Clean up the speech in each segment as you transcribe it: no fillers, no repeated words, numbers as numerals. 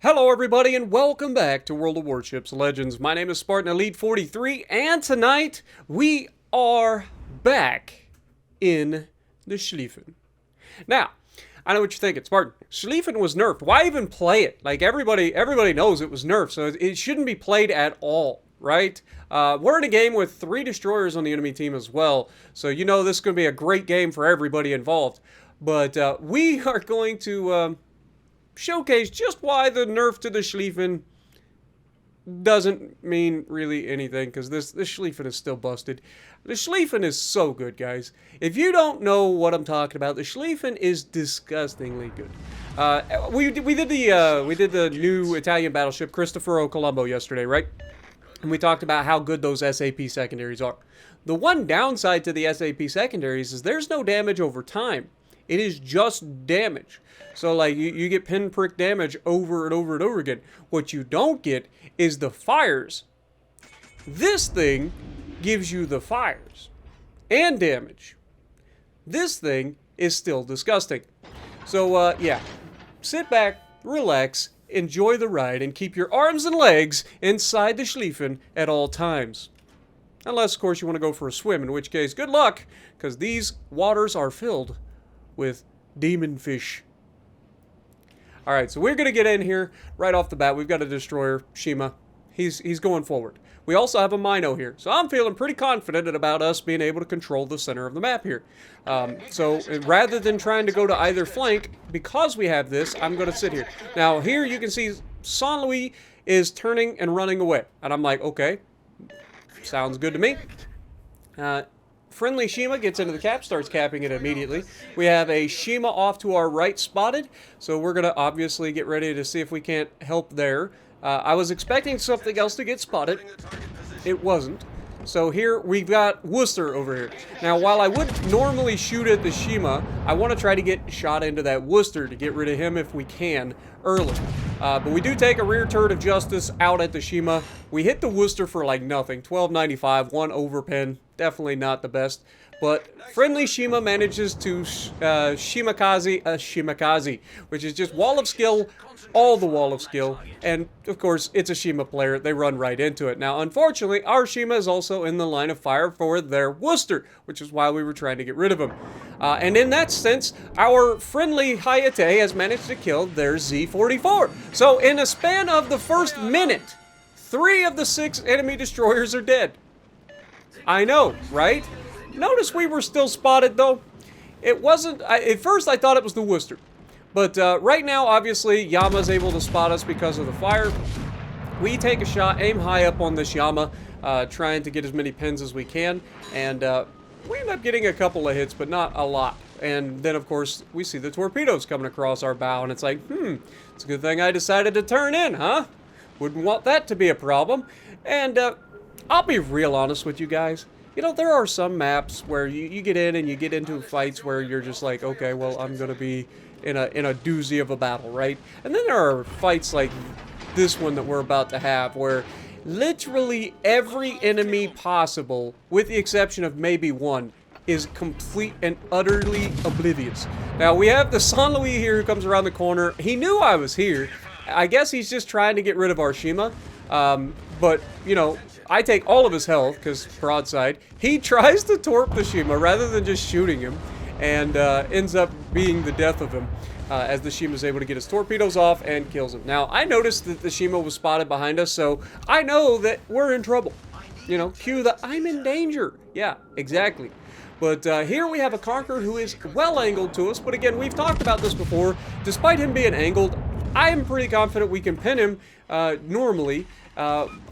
Hello everybody and welcome back to World of Warships Legends. My name is Spartan Elite 43 and tonight we are back in the Schlieffen. Now, I know what you're thinking, Spartan. Schlieffen was nerfed. Why even play it? Like everybody knows it was nerfed, so it shouldn't be played at all, right? We're in a game with 3 destroyers on the enemy team as well, so you know this is going to be a great game for everybody involved. But we are going to showcase just why the nerf to the Schlieffen doesn't mean really anything, because this Schlieffen is still busted. The Schlieffen is so good, guys. If you don't know what I'm talking about, the Schlieffen is disgustingly good. We did the new Italian battleship Cristoforo Colombo yesterday, right? And we talked about how good those SAP secondaries are. The one downside to the SAP secondaries is there's no damage over time. It is just damage. So, like, you get pinprick damage over and over and over again. What you don't get is the fires. This thing gives you the fires and damage. This thing is still disgusting. So, yeah. Sit back, relax, enjoy the ride, and keep your arms and legs inside the Schlieffen at all times. Unless, of course, you want to go for a swim, in which case, good luck, because these waters are filled with demon fish. Alright, so we're going to get in here right off the bat. We've got a destroyer, Shima. He's going forward. We also have a Mino here. So I'm feeling pretty confident about us being able to control the center of the map here. So rather than trying to go to either flank, because we have this, I'm going to sit here. Now here you can see Saint Louis is turning and running away. And I'm like, okay, sounds good to me. Friendly Shima gets into the cap, starts capping it immediately. We have a Shima off to our right spotted, so we're going to obviously get ready to see if we can't help there. I was expecting something else to get spotted. It wasn't. So here we've got Worcester over here. Now, while I would normally shoot at the Shima, I want to try to get shot into that Worcester to get rid of him if we can early. But we do take a rear turret of justice out at the Shima. We hit the Worcester for like nothing. 1295, 1 overpin. Definitely not the best. But friendly Shima manages to Shimakaze a Shimakaze, which is just wall of skill, all the wall of skill. And, of course, it's a Shima player. They run right into it. Now, unfortunately, our Shima is also in the line of fire for their Worcester, which is why we were trying to get rid of him. And in that sense, our friendly Hayate has managed to kill their Z-44. So, in a span of the first minute, 3 of the 6 enemy destroyers are dead. I know, right? Notice we were still spotted, though. It wasn't... at first, I thought it was the Worcester. But right now, obviously, Yama's able to spot us because of the fire. We take a shot, aim high up on this Yama, trying to get as many pins as we can. And we end up getting a couple of hits, but not a lot. And then, of course, we see the torpedoes coming across our bow. And it's like, it's a good thing I decided to turn in, huh? Wouldn't want that to be a problem. And I'll be real honest with you guys. You know, there are some maps where you get in and you get into fights where you're just like, okay, well, I'm going to be in a doozy of a battle, right? And then there are fights like this one that we're about to have where literally every enemy possible, with the exception of maybe one, is complete and utterly oblivious. Now, we have the Saint Louis here who comes around the corner. He knew I was here. I guess he's just trying to get rid of our Shima. But, you know, I take all of his health, because broadside. He tries to torp the Shima rather than just shooting him, and ends up being the death of him, as the Shima is able to get his torpedoes off and kills him. Now, I noticed that the Shima was spotted behind us, so I know that we're in trouble. You know, cue the I'm in danger. Yeah, exactly. But here we have a Conqueror who is well angled to us, but again, we've talked about this before. Despite him being angled, I am pretty confident we can pin him normally.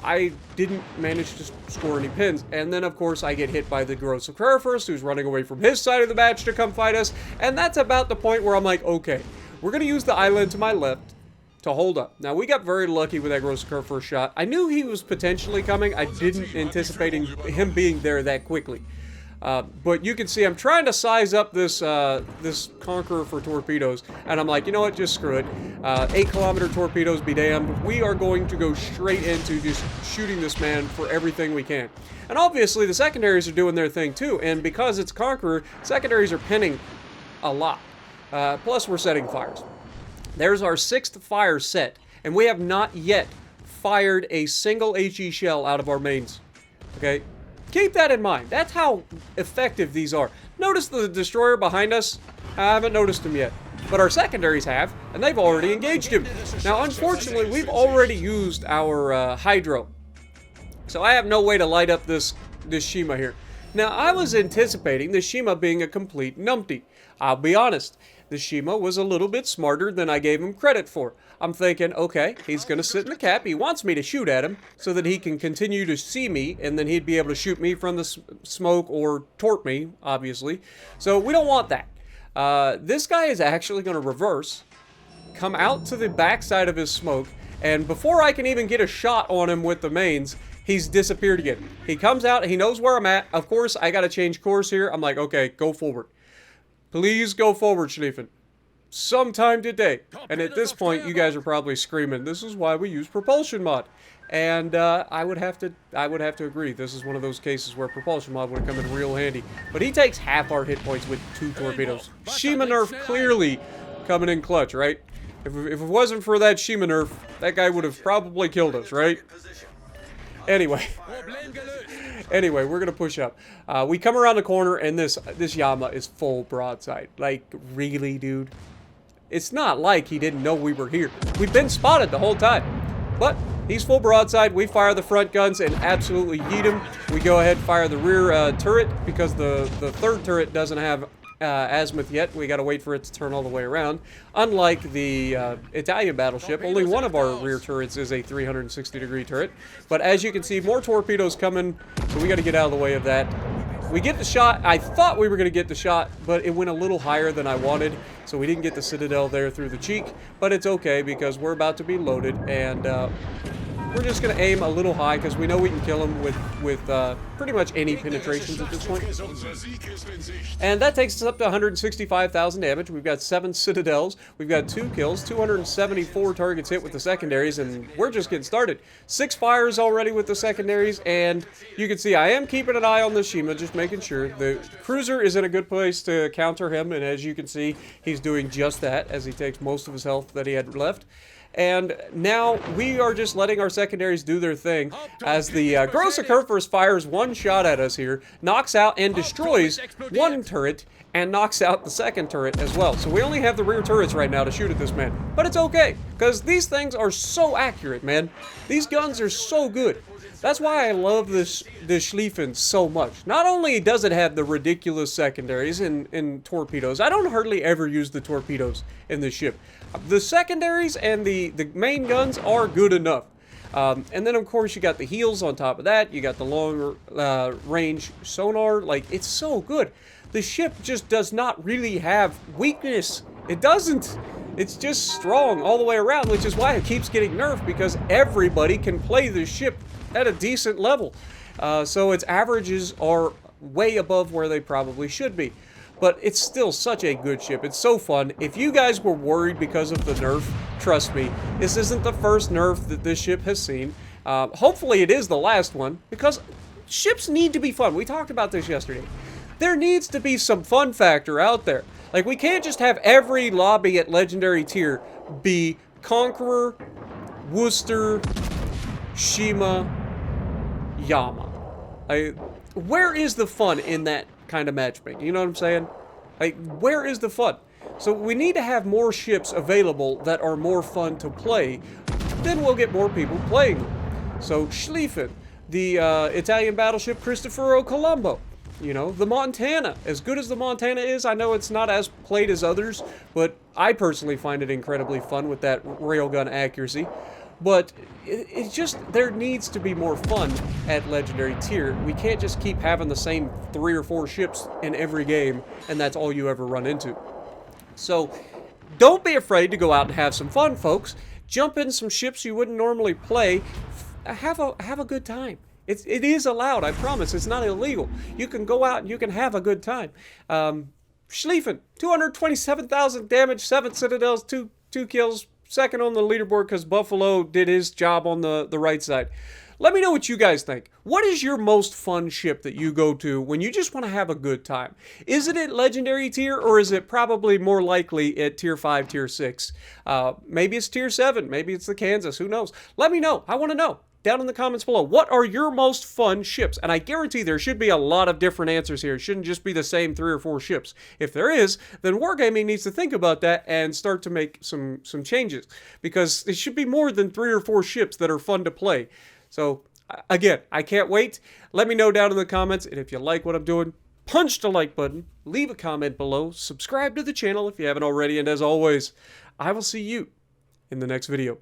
I didn't manage to score any pins. And then, of course, I get hit by the Gross first, who's running away from his side of the match to come fight us. And that's about the point where I'm like, okay, we're going to use the island to my left to hold up. Now, we got very lucky with that Gross first shot. I knew he was potentially coming. I didn't anticipate him being there that quickly. But you can see I'm trying to size up this this Conqueror for torpedoes, and I'm like, you know what, just screw it. 8-kilometer torpedoes be damned. We are going to go straight into just shooting this man for everything we can. And obviously the secondaries are doing their thing too, and because it's Conqueror, secondaries are pinning a lot. Plus we're setting fires. There's our 6th fire set. And we have not yet fired a single HE shell out of our mains. Okay? Keep that in mind. That's how effective these are. Notice the destroyer behind us? I haven't noticed him yet. But our secondaries have, and they've already engaged him. Now, unfortunately, we've already used our hydro. So I have no way to light up this Shima here. Now, I was anticipating the Shima being a complete numpty. I'll be honest. The Shima was a little bit smarter than I gave him credit for. I'm thinking, okay, he's going to sit in the cap. He wants me to shoot at him so that he can continue to see me, and then he'd be able to shoot me from the smoke or torp me, obviously. So we don't want that. This guy is actually going to reverse, come out to the backside of his smoke, and before I can even get a shot on him with the mains, he's disappeared again. He comes out, he knows where I'm at. Of course, I got to change course here. I'm like, okay, go forward. Please go forward, Schlieffen. Sometime today. And at this point, you guys are probably screaming, this is why we use propulsion mod. And I would have to agree. This is one of those cases where propulsion mod would come in real handy. But he takes half our hit points with 2 torpedoes. Shima nerf clearly coming in clutch, right? If it wasn't for that Shima nerf, that guy would have probably killed us, right? Anyway, we're gonna push up. We come around the corner, and this Yama is full broadside. Like, really, dude? It's not like he didn't know we were here. We've been spotted the whole time. But he's full broadside. We fire the front guns and absolutely yeet him. We go ahead and fire the rear turret because the third turret doesn't have azimuth yet. We got to wait for it to turn all the way around. Unlike the Italian battleship, only one of our rear turrets is a 360-degree turret. But as you can see, more torpedoes coming, so we got to get out of the way of that. We get the shot. I thought we were going to get the shot, but it went a little higher than I wanted, so we didn't get the Citadel there through the cheek. But it's okay because we're about to be loaded, and we're just going to aim a little high because we know we can kill him with pretty much any penetrations at this point. And that takes us up to 165,000 damage. We've got 7 Citadels. We've got 2 kills, 274 targets hit with the secondaries, and we're just getting started. 6 fires already with the secondaries, and you can see I am keeping an eye on the Shima, just making sure. The cruiser is in a good place to counter him, and as you can see, he's doing just that as he takes most of his health that he had left. And now we are just letting our secondaries do their thing as the Grossa Kerfers fires 1 shot at us here, knocks out and destroys 1 turret, and knocks out the 2nd turret as well. So we only have the rear turrets right now to shoot at this man. But it's okay, because these things are so accurate, man. These guns are so good. That's why I love this Schlieffen so much. Not only does it have the ridiculous secondaries and torpedoes, I don't hardly ever use the torpedoes in this ship. The secondaries and the main guns are good enough. And then, of course, you got the heels on top of that. You got the long range sonar. Like, it's so good. The ship just does not really have weakness. It doesn't. It's just strong all the way around, which is why it keeps getting nerfed, because everybody can play this ship at a decent level. So its averages are way above where they probably should be. But it's still such a good ship. It's so fun. If you guys were worried because of the nerf, trust me, this isn't the first nerf that this ship has seen. Hopefully it is the last one, because ships need to be fun. We talked about this yesterday. There needs to be some fun factor out there. Like, we can't just have every lobby at Legendary tier be Conqueror, Worcester, Shima, Yama. Where is the fun in that kind of matchmaking? You know what I'm saying? Like, where is the fun? So we need to have more ships available that are more fun to play. Then we'll get more people playing them. So Schlieffen, the Italian battleship Cristoforo Colombo. You know, the Montana. As good as the Montana is, I know it's not as played as others, but I personally find it incredibly fun with that railgun accuracy. But it's just, there needs to be more fun at Legendary tier. We can't just keep having the same 3 or 4 ships in every game, and that's all you ever run into. So, don't be afraid to go out and have some fun, folks. Jump in some ships you wouldn't normally play. Have a good time. It is allowed, I promise. It's not illegal. You can go out and you can have a good time. Schlieffen, 227,000 damage, 7 Citadels, 2 kills. 2nd on the leaderboard because Buffalo did his job on the right side. Let me know what you guys think. What is your most fun ship that you go to when you just want to have a good time? Is it at legendary tier, or is it probably more likely at tier 5, tier 6? Maybe it's tier 7, maybe it's the Kansas, who knows? Let me know. I want to know. Down in the comments below, what are your most fun ships? And I guarantee there should be a lot of different answers here. It shouldn't just be the same 3 or 4 ships. If there is, then Wargaming needs to think about that and start to make some changes. Because it should be more than 3 or 4 ships that are fun to play. So, again, I can't wait. Let me know down in the comments. And if you like what I'm doing, punch the like button. Leave a comment below. Subscribe to the channel if you haven't already. And as always, I will see you in the next video.